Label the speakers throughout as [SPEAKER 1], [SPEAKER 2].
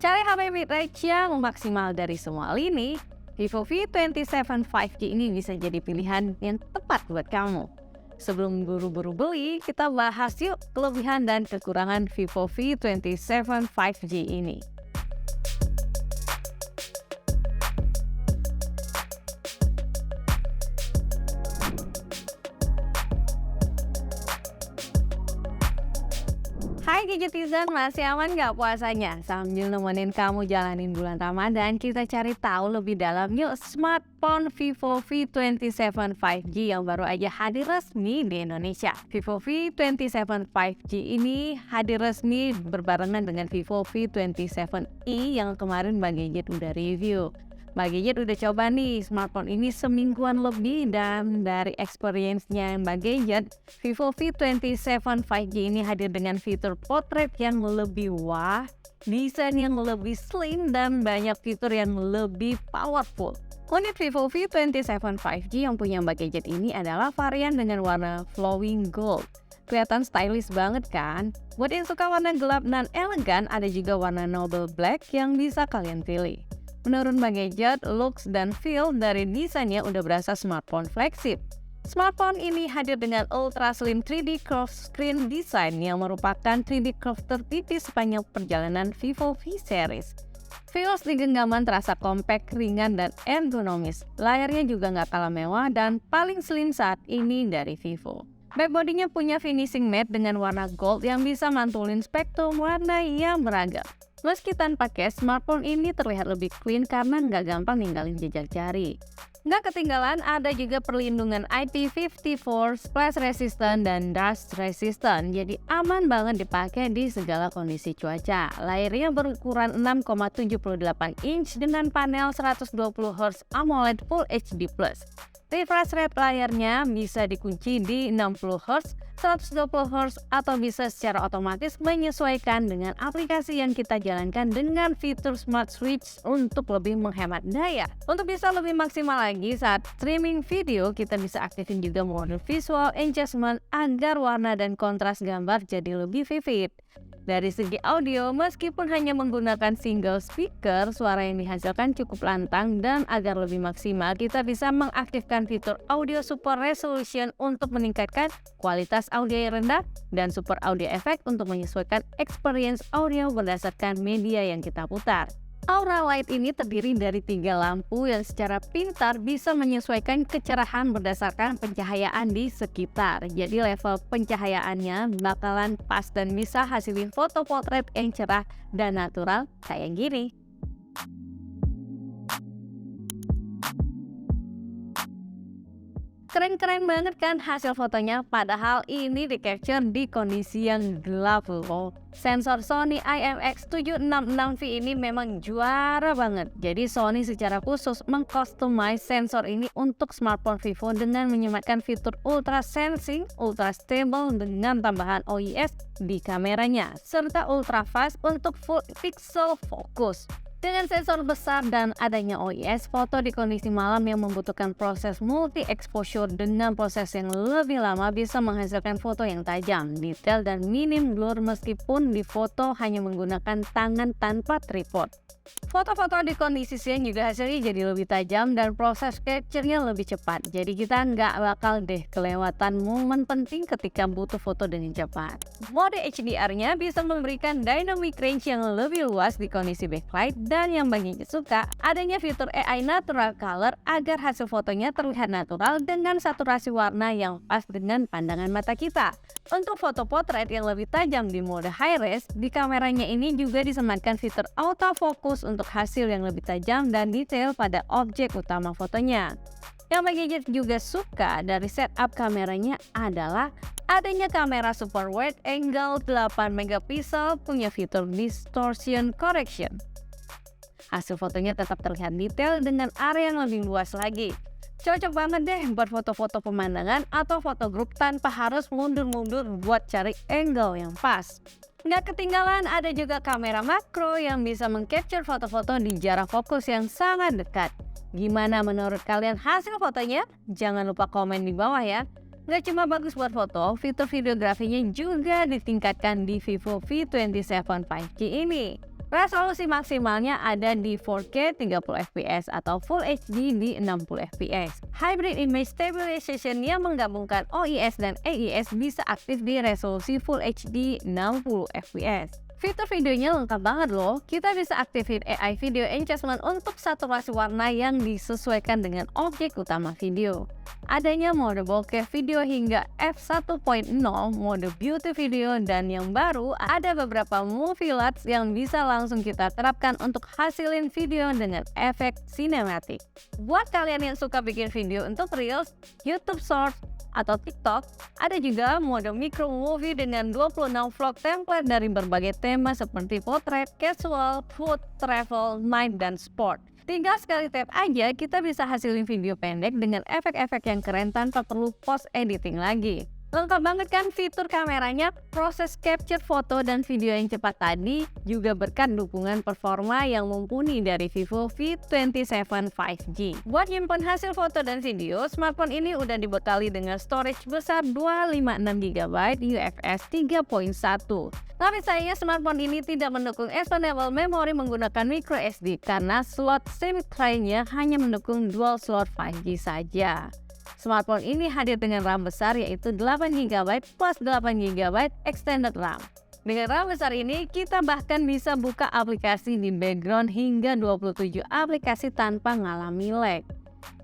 [SPEAKER 1] Cari HP mid-range yang maksimal dari semua lini, Vivo V27 5G ini bisa jadi pilihan yang tepat buat kamu. Sebelum buru-buru beli, kita bahas yuk kelebihan dan kekurangan Vivo V27 5G ini. Hai Gadgetizen, masih aman gak puasanya? Sambil nemenin kamu jalanin bulan Ramadan, kita cari tahu lebih dalam yuk smartphone Vivo V27 5G yang baru aja hadir resmi di Indonesia. Vivo V27 5G ini hadir resmi berbarengan dengan Vivo V27i yang kemarin Bang Gadget udah review. Bang Gadget udah coba nih smartphone ini semingguan lebih, dan dari experience-nya Bang Gadget, Vivo V27 5G ini hadir dengan fitur portrait yang lebih wah, desain yang lebih slim, dan banyak fitur yang lebih powerful. Unit Vivo V27 5G yang punya Bang Gadget ini adalah varian dengan warna flowing gold. Kelihatan stylish banget kan? Buat yang suka warna gelap dan elegan, ada juga warna noble black yang bisa kalian pilih. Menurut Bang Gadget, looks dan feel dari desainnya udah berasa smartphone flagship. Smartphone ini hadir dengan ultra slim 3D curved screen design yang merupakan 3D curve tertipis sepanjang perjalanan Vivo V series. Feels di genggaman terasa compact, ringan, dan ergonomis. Layarnya juga nggak kalah mewah dan paling slim saat ini dari Vivo. Backbody-nya punya finishing matte dengan warna gold yang bisa mantulin spektrum warna yang beragam. Meski tanpa case, smartphone ini terlihat lebih clean karena nggak gampang ninggalin jejak jari. Nggak ketinggalan, ada juga perlindungan IP54, splash resistant, dan dust resistant, jadi aman banget dipakai di segala kondisi cuaca. Layarnya berukuran 6,78 inch dengan panel 120Hz AMOLED Full HD+. Refresh rate layarnya bisa dikunci di 60Hz, 120Hz, atau bisa secara otomatis menyesuaikan dengan aplikasi yang kita jalankan dengan fitur Smart Switch untuk lebih menghemat daya. Untuk bisa lebih maksimal lagi saat streaming video, kita bisa aktifin juga mode visual enhancement agar warna dan kontras gambar jadi lebih vivid. Dari segi audio, meskipun hanya menggunakan single speaker, suara yang dihasilkan cukup lantang, dan agar lebih maksimal, kita bisa mengaktifkan fitur audio super resolution untuk meningkatkan kualitas audio yang rendah, dan super audio effect untuk menyesuaikan experience audio berdasarkan media yang kita putar. Aura Light ini terdiri dari 3 lampu yang secara pintar bisa menyesuaikan kecerahan berdasarkan pencahayaan di sekitar. Jadi level pencahayaannya bakalan pas dan bisa hasilin foto potret yang cerah dan natural kayak gini. Keren-keren banget kan hasil fotonya, padahal ini di-capture di kondisi yang gelap loh. Sensor Sony IMX766V ini memang juara banget. Jadi Sony secara khusus mengcustomize sensor ini untuk smartphone Vivo dengan menyematkan fitur ultra sensing, ultra stable dengan tambahan OIS di kameranya, serta ultra fast untuk full pixel focus. Dengan sensor besar dan adanya OIS, foto di kondisi malam yang membutuhkan proses multi-exposure dengan proses yang lebih lama bisa menghasilkan foto yang tajam, detail, dan minim blur meskipun di foto hanya menggunakan tangan tanpa tripod. Foto-foto di kondisi siang juga hasilnya jadi lebih tajam dan proses capture-nya lebih cepat. Jadi kita nggak bakal deh kelewatan momen penting ketika butuh foto dengan cepat. Mode HDR-nya bisa memberikan dynamic range yang lebih luas di kondisi backlight, dan yang Bang Gadget suka, adanya fitur AI Natural Color agar hasil fotonya terlihat natural dengan saturasi warna yang pas dengan pandangan mata kita. Untuk foto potret yang lebih tajam di mode high res, di kameranya ini juga disematkan fitur autofocus untuk hasil yang lebih tajam dan detail pada objek utama fotonya. Yang Bang Gadget juga suka dari setup kameranya adalah adanya kamera super wide angle 8MP punya fitur distortion correction. Hasil fotonya tetap terlihat detail dengan area yang lebih luas lagi. Cocok banget deh buat foto-foto pemandangan atau foto grup tanpa harus mundur-mundur buat cari angle yang pas. Nggak ketinggalan, ada juga kamera makro yang bisa mengcapture foto-foto di jarak fokus yang sangat dekat. Gimana menurut kalian hasil fotonya? Jangan lupa komen di bawah ya. Nggak cuma bagus buat foto, fitur videografinya juga ditingkatkan di Vivo V27 5G ini. Resolusi maksimalnya ada di 4K 30fps atau Full HD di 60fps. Hybrid Image Stabilization yang menggabungkan OIS dan AIS bisa aktif di resolusi Full HD 60fps. Fitur videonya lengkap banget loh. Kita bisa aktifin AI Video Enhancement untuk saturasi warna yang disesuaikan dengan objek utama video. Adanya mode bokeh video hingga f1.0, mode beauty video, dan yang baru ada beberapa movie LUTs yang bisa langsung kita terapkan untuk hasilin video dengan efek sinematik. Buat kalian yang suka bikin video untuk Reels, YouTube Shorts, atau TikTok, ada juga mode micro movie dengan 26 vlog template dari berbagai tema seperti potret, casual, food, travel, night, dan sport. Tinggal sekali tap aja kita bisa hasilin video pendek dengan efek-efek yang keren tanpa perlu post editing lagi. Lengkap banget kan fitur kameranya, proses capture foto dan video yang cepat tadi juga berkat dukungan performa yang mumpuni dari Vivo V27 5G. Buat nyimpen hasil foto dan video, smartphone ini udah dibekali dengan storage besar 256GB UFS 3.1. Tapi sayangnya smartphone ini tidak mendukung expandable memory menggunakan microSD karena slot SIM tray-nya hanya mendukung dual slot 5G saja. Smartphone ini hadir dengan RAM besar yaitu 8GB plus 8GB extended RAM. Dengan RAM besar ini, kita bahkan bisa buka aplikasi di background hingga 27 aplikasi tanpa ngalami lag.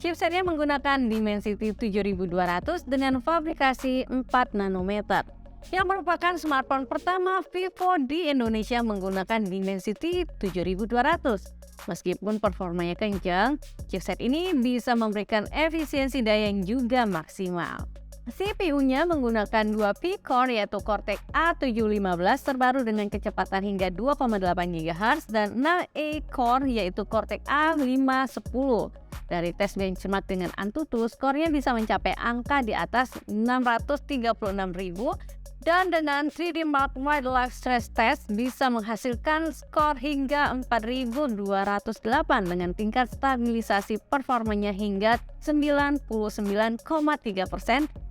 [SPEAKER 1] Chipsetnya menggunakan Dimensity 7200 dengan fabrikasi 4 nanometer, yang merupakan smartphone pertama Vivo di Indonesia menggunakan Dimensity 7200. Meskipun performanya kencang, chipset ini bisa memberikan efisiensi daya yang juga maksimal. CPU-nya menggunakan 2 P-core yaitu Cortex A715 terbaru dengan kecepatan hingga 2,8 GHz dan 6 A-core yaitu Cortex A510. Dari tes benchmark dengan Antutu, skornya bisa mencapai angka di atas 636.000 dan dengan 3D Mark Wildlife Stress Test bisa menghasilkan skor hingga 4.208 dengan tingkat stabilisasi performanya hingga 99,3%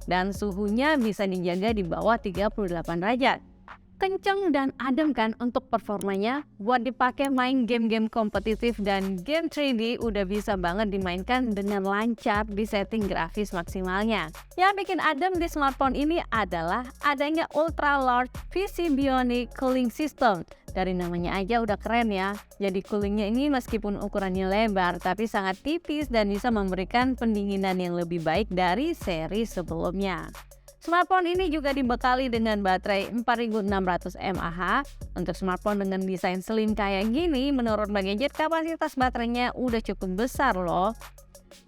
[SPEAKER 1] dan suhunya bisa dijaga di bawah 38 derajat. Kenceng dan adem kan untuk performanya, buat dipakai main game-game kompetitif dan game 3D udah bisa banget dimainkan dengan lancar di setting grafis maksimalnya. Yang bikin adem di smartphone ini adalah adanya Ultra Large PC Bionic Cooling System. Dari namanya aja udah keren ya. Jadi coolingnya ini meskipun ukurannya lebar tapi sangat tipis dan bisa memberikan pendinginan yang lebih baik dari seri sebelumnya. Smartphone ini juga dibekali dengan baterai 4600 mAh. Untuk smartphone dengan desain slim kayak gini, menurut Gadget kapasitas baterainya udah cukup besar loh.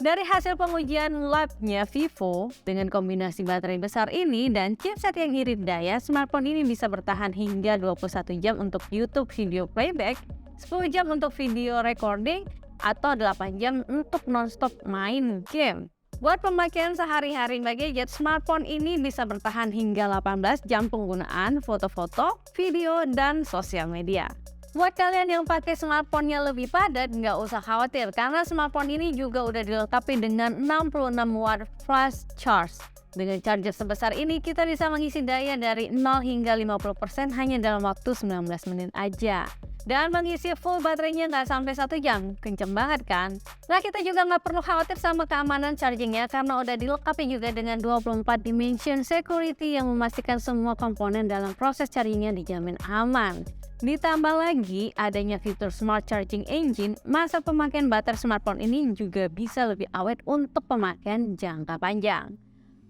[SPEAKER 1] Dari hasil pengujian labnya Vivo, dengan kombinasi baterai besar ini dan chipset yang irit daya, smartphone ini bisa bertahan hingga 21 jam untuk YouTube video playback, 10 jam untuk video recording, atau 8 jam untuk nonstop main game. Buat pemakaian sehari-hari Gadget, smartphone ini bisa bertahan hingga 18 jam penggunaan foto-foto, video, dan sosial media. Buat kalian yang pakai smartphone-nya lebih padat, nggak usah khawatir karena smartphone ini juga udah dilengkapi dengan 66 watt fast charge. Dengan charger sebesar ini, kita bisa mengisi daya dari 0 hingga 50% hanya dalam waktu 19 menit aja. Dan mengisi full baterainya nggak sampai 1 jam, kenceng banget kan? Nah, kita juga nggak perlu khawatir sama keamanan chargingnya karena udah dilengkapi juga dengan 24 dimension security yang memastikan semua komponen dalam proses chargingnya dijamin aman. Ditambah lagi adanya fitur Smart Charging Engine, masa pemakaian baterai smartphone ini juga bisa lebih awet untuk pemakaian jangka panjang.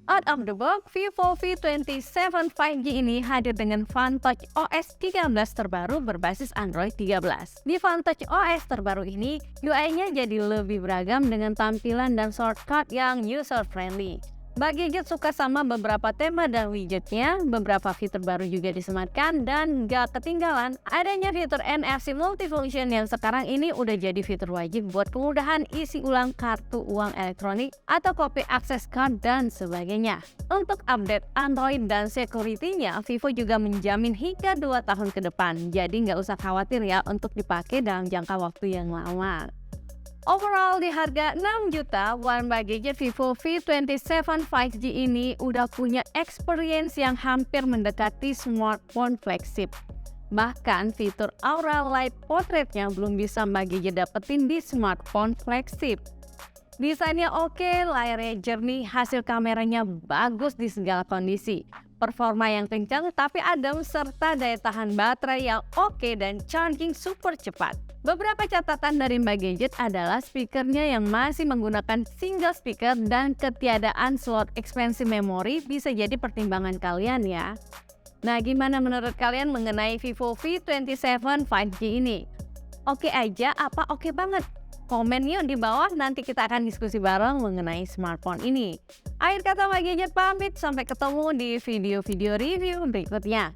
[SPEAKER 1] Out of the box, Vivo V27 5G ini hadir dengan FunTouch OS 13 terbaru berbasis Android 13. Di FunTouch OS terbaru ini, UI-nya jadi lebih beragam dengan tampilan dan shortcut yang user-friendly. Gadget suka sama beberapa tema dan widgetnya, beberapa fitur baru juga disematkan, dan gak ketinggalan adanya fitur NFC Multifunction yang sekarang ini udah jadi fitur wajib buat kemudahan isi ulang kartu uang elektronik atau copy access card dan sebagainya. Untuk update Android dan security-nya, Vivo juga menjamin hingga 2 tahun ke depan, jadi nggak usah khawatir ya untuk dipakai dalam jangka waktu yang lama. Overall di harga 6 juta, Gadget Vivo V27 5G ini udah punya experience yang hampir mendekati smartphone flagship. Bahkan fitur Aura Light Portrait-nya belum bisa Mbak Gadget dapetin di smartphone flagship. Desainnya oke, layarnya jernih, hasil kameranya bagus di segala kondisi. Performa yang kencang tapi adem serta daya tahan baterai yang oke dan charging super cepat. Beberapa catatan dari Mbak Gadget adalah speakernya yang masih menggunakan single speaker dan ketiadaan slot expansion memory bisa jadi pertimbangan kalian ya. Nah, gimana menurut kalian mengenai Vivo V27 5G ini? Oke aja apa oke banget? Komen yuk di bawah, nanti kita akan diskusi bareng mengenai smartphone ini. Akhir kata Mbak Gadget pamit, sampai ketemu di video-video review berikutnya.